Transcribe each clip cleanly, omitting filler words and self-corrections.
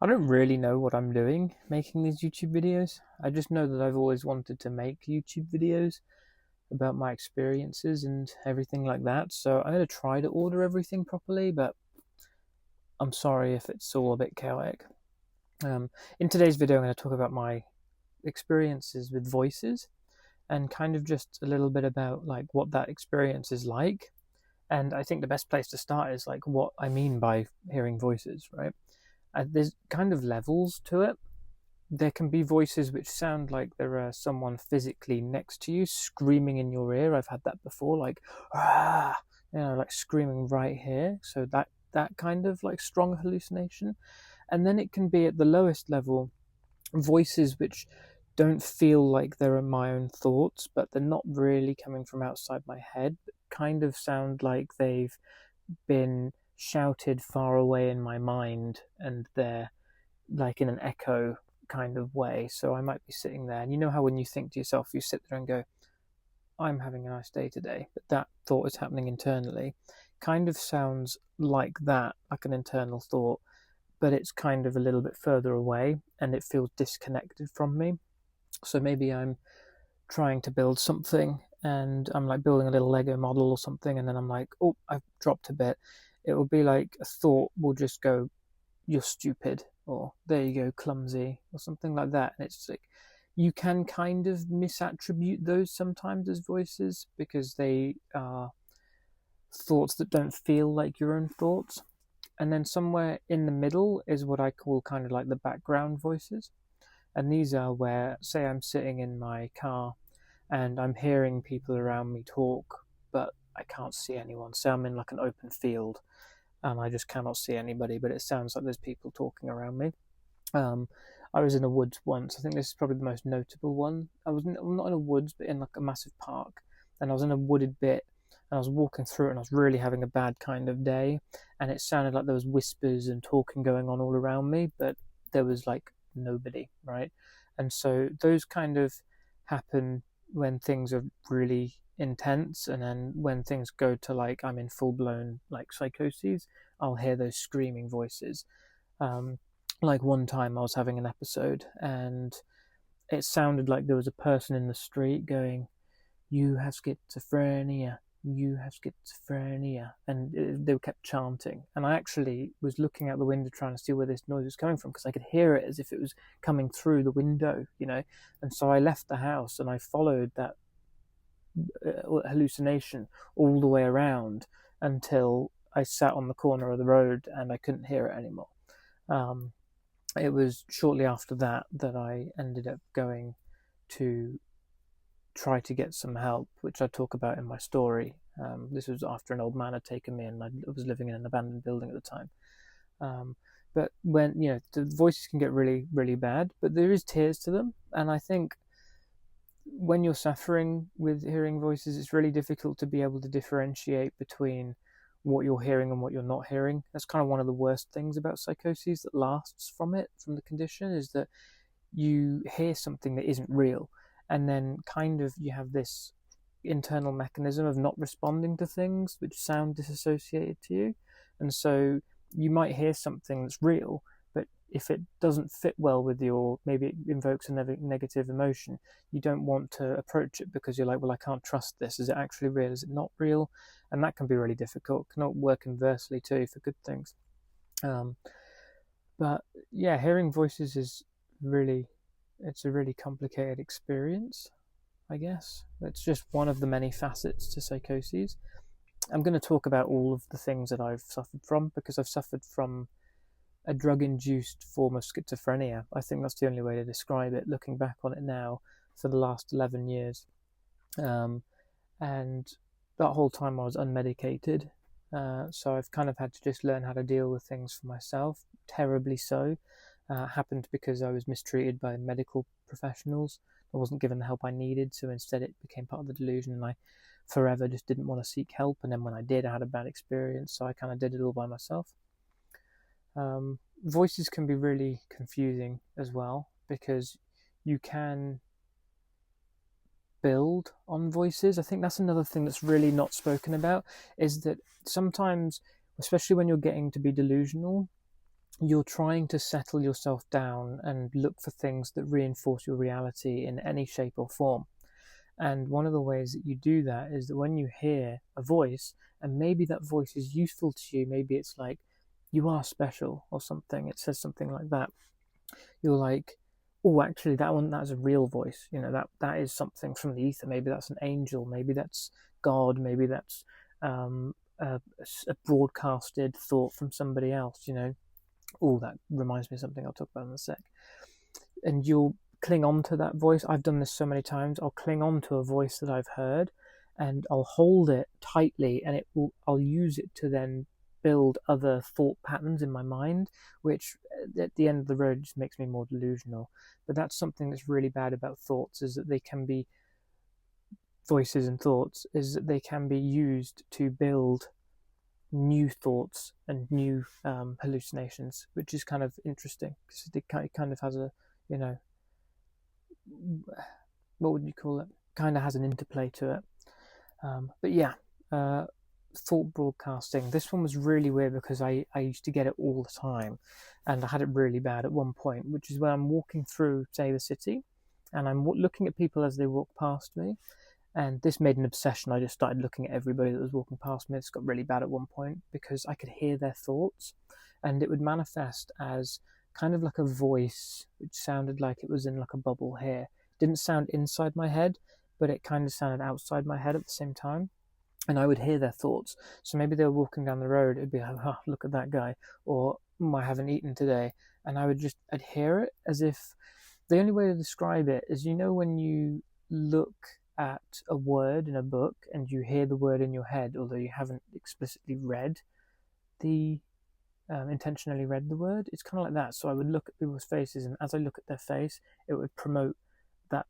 I don't really know what I'm doing making these YouTube videos. I just know that I've always wanted to make YouTube videos about my experiences and everything like that. So I'm going to try to order everything properly, but I'm sorry if it's all a bit chaotic. Um, in today's video, I'm going to talk about my experiences with voices and kind of just a little bit about like what that experience is like. And I think the best place to start is like what I mean by hearing voices, right? There's kind of levels to it. There can be voices which sound like there are someone physically next to you screaming in your ear. I've had that before, like ah, like screaming right here. So that kind of like strong hallucination. And then it can be at the lowest level, voices which don't feel like they're my own thoughts, but they're not really coming from outside my head. But kind of sound like they've been shouted far away in my mind, and they're like in an echo kind of way. So I might be sitting there, and you know how when you think to yourself, you sit there and go, I'm having a nice day today, but that thought is happening internally. Kind of sounds like that, like an internal thought, but it's kind of a little bit further away and it feels disconnected from me. So maybe I'm trying to build something and I'm like building a little Lego model or something, and then I'm like, oh, I've dropped a bit. It will be like a thought will just go, you're stupid, or there you go, clumsy, or something like that. And it's like you can kind of misattribute those sometimes as voices because they are thoughts that don't feel like your own thoughts. And then somewhere in the middle is what I call kind of like the background voices. And these are where, say, I'm sitting in my car and I'm hearing people around me talk, but I can't see anyone. So I'm in like an open field and I just cannot see anybody, but it sounds like there's people talking around me. Um, I was in a woods once. I think this is probably the most notable one. I was not in a woods, but in like a massive park, and I was in a wooded bit, and I was walking through it, and I was really having a bad kind of day, and it sounded like there was whispers and talking going on all around me, but there was like nobody, right? And so those kind of happen when things are really intense, and then when things go to like I'm in full blown like psychoses, I'll hear those screaming voices. Um, like one time I was having an episode and it sounded like there was a person in the street going, "You have schizophrenia. You have schizophrenia," and they kept chanting. And I actually was looking out the window trying to see where this noise was coming from because I could hear it as if it was coming through the window, you know. And so I left the house and I followed that hallucination all the way around until I sat on the corner of the road and I couldn't hear it anymore. Um, it was shortly after that that I ended up going to try to get some help, which I talk about in my story. This was after an old man had taken me, and I was living in an abandoned building at the time. Um, but when the voices can get really, really bad, but there is tears to them, and I think when you're suffering with hearing voices, it's really difficult to be able to differentiate between what you're hearing and what you're not hearing. That's kind of one of the worst things about psychoses that lasts from the condition, is that you hear something that isn't real, and then kind of you have this internal mechanism of not responding to things which sound disassociated to you. And so you might hear something that's real, but if it doesn't fit well with your, maybe it invokes a negative emotion, you don't want to approach it because you're like, well, I can't trust this. Is it actually real? Is it not real? And that can be really difficult. It can work inversely too for good things. Um, but yeah, hearing voices is really, it's a really complicated experience, I guess. It's just one of the many facets to psychoses. I'm going to talk about all of the things that I've suffered from because I've suffered from a drug induced form of schizophrenia. I think that's the only way to describe it, looking back on it now, for the last 11 years. And that whole time I was unmedicated. So I've kind of had to just learn how to deal with things for myself, terribly so. Happened because I was mistreated by medical professionals. I wasn't given the help I needed, so instead it became part of the delusion, and I forever just didn't want to seek help. And then when I did, I had a bad experience, so I kind of did it all by myself. Voices can be really confusing as well because you can build on voices. I think that's another thing that's really not spoken about, is that sometimes, especially when you're getting to be delusional, you're trying to settle yourself down and look for things that reinforce your reality in any shape or form. And one of the ways that you do that is that when you hear a voice, and maybe that voice is useful to you, maybe it's like, you are special or something, it says something like that, you're like, oh, actually, that's a real voice. That is something from the ether. Maybe that's an angel. Maybe that's God. Maybe that's um, a broadcasted thought from somebody else. Oh, that reminds me of something I'll talk about in a sec. And you'll cling on to that voice. I've done this so many times. I'll cling on to a voice that I've heard, and I'll hold it tightly, and I'll use it to then build other thought patterns in my mind, which at the end of the road just makes me more delusional. But that's something that's really bad about thoughts, is that they can be voices and thoughts, is that they can be used to build new thoughts and new hallucinations, which is kind of interesting because it kind of has a, you know, what would you call it? Kind of has an interplay to it. But yeah, thought broadcasting. This one was really weird because I used to get it all the time, and I had it really bad at one point, which is when I'm walking through, say, the city, and I'm looking at people as they walk past me. And this made an obsession. I just started looking at everybody that was walking past me. This got really bad at one point because I could hear their thoughts, and it would manifest as kind of like a voice, which sounded like it was in like a bubble here. It didn't sound inside my head, but it kind of sounded outside my head at the same time. And I would hear their thoughts. So maybe they were walking down the road. It'd be like, oh, look at that guy, or I haven't eaten today. And I'd hear it as if, the only way to describe it is, when you look at a word in a book and you hear the word in your head, although you haven't explicitly intentionally read the word. It's kind of like that. So I would look at people's faces, and as I look at their face, it would promote that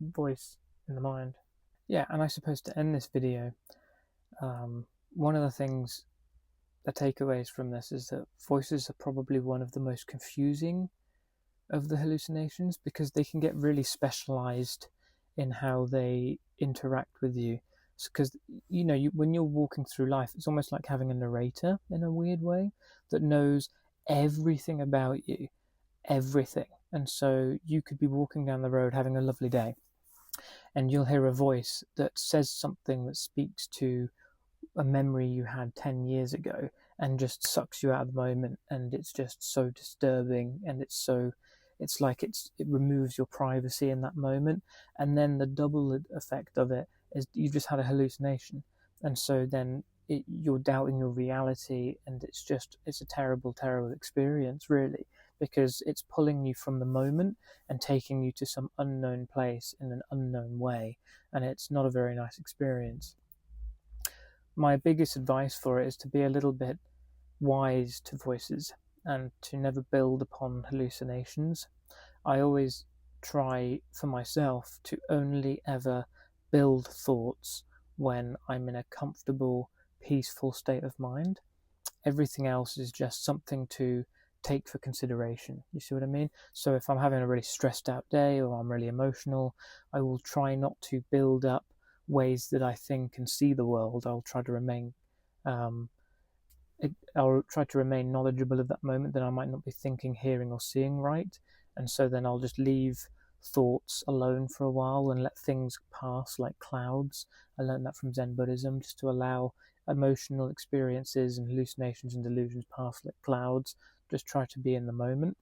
voice in the mind. Yeah, and I suppose to end this video, one of the things, the takeaways from this, is that voices are probably one of the most confusing of the hallucinations, because they can get really specialized in how they interact with you. Because when you're walking through life, it's almost like having a narrator in a weird way that knows everything about you, everything. And so you could be walking down the road having a lovely day, and you'll hear a voice that says something that speaks to a memory you had 10 years ago, and just sucks you out of the moment. And it's just so disturbing, and it's like it removes your privacy in that moment. And then the double effect of it is you've just had a hallucination, and so then you're doubting your reality, and it's a terrible experience, really, because it's pulling you from the moment and taking you to some unknown place in an unknown way, and it's not a very nice experience. My biggest advice for it is to be a little bit wise to voices and to never build upon hallucinations. I always try for myself to only ever build thoughts when I'm in a comfortable, peaceful state of mind. Everything else is just something to take for consideration. You see what I mean? So if I'm having a really stressed out day, or I'm really emotional, I will try not to build up ways that I think and see the world. I'll try to remain knowledgeable of that moment, that I might not be thinking, hearing, or seeing right. And so then I'll just leave thoughts alone for a while and let things pass like clouds. I learned that from Zen Buddhism, just to allow emotional experiences and hallucinations and delusions pass like clouds. Just try to be in the moment.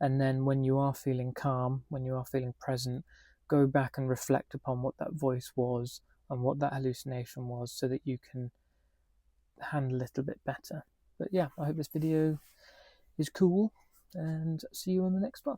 And then when you are feeling calm, when you are feeling present, go back and reflect upon what that voice was and what that hallucination was, so that you can handle it a bit better. But yeah, I hope this video is cool, and see you on the next one.